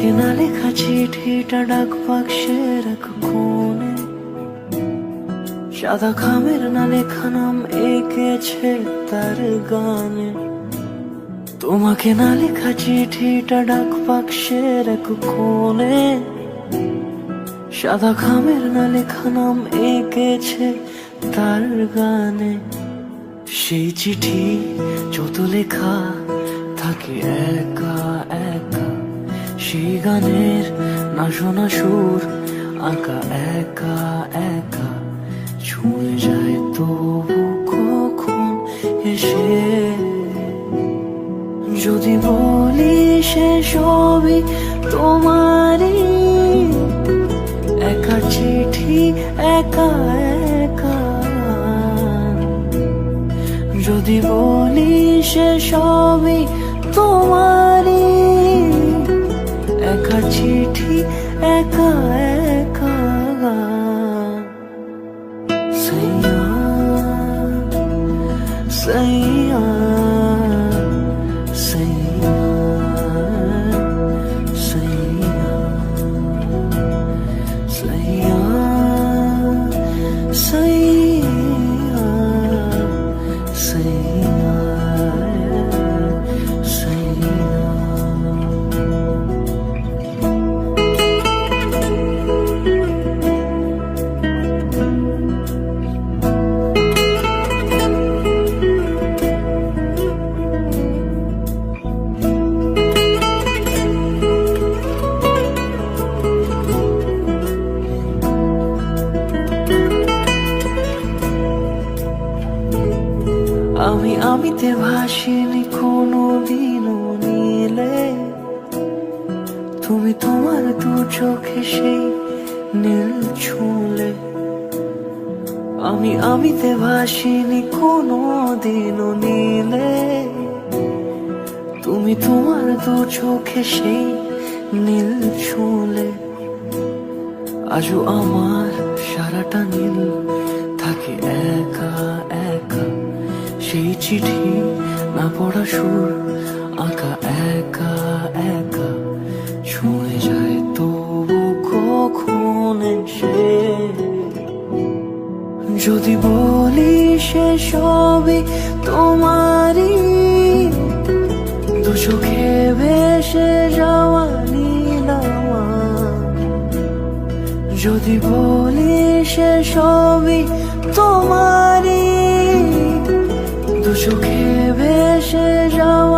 তোমাকে না লেখা চিঠিটা ডাক বাক্সের এক কোণে, সাদা খামের না লেখা নাম এঁকেছে তার গানে। তোমাকে না লেখা চিঠিটা ডাক বাক্সের এক কোণে, সাদা খামের না লেখা নাম এঁকেছে তার গানে। সেই চিঠি যত লেখা থাকে একা একা, সেই গানের না শোনা সুর আঁকা একা একা, ছুঁয়ে যায় তবু কখন এসে। যদি বলি সে সবই তোমারই, একা চিঠি একা একা। যদি বলি সে সবই তোমারই, একা চিঠি একা একা। সাইয়া সাইয়া সাইয়া সাইয়া সাইয়া সাইয়া সাইয়া সাইয়া। আমিতে ভাসিনি কোনো দিনও নীলে, তুমি তোমার দু চোখে সেই নীল ছুঁলে। আমিতে ভাসিনি কোনো দিনও নীলে, তুমি তোমার দু চোখে সেই নীল ছুঁলে। আজও আমার সারাটা নীল থাকে একা একা, সেই চিঠি না পড়া সুর আঁকা একা একা, ছুঁয়ে যায় তবু কখন এসে। যদি বলি সে সবই তোমারই, দু চোখে ভেসে যাওয়া নীলামা। যদি বলি সে সবই তোমারই, দু চোখে ভেসে যাও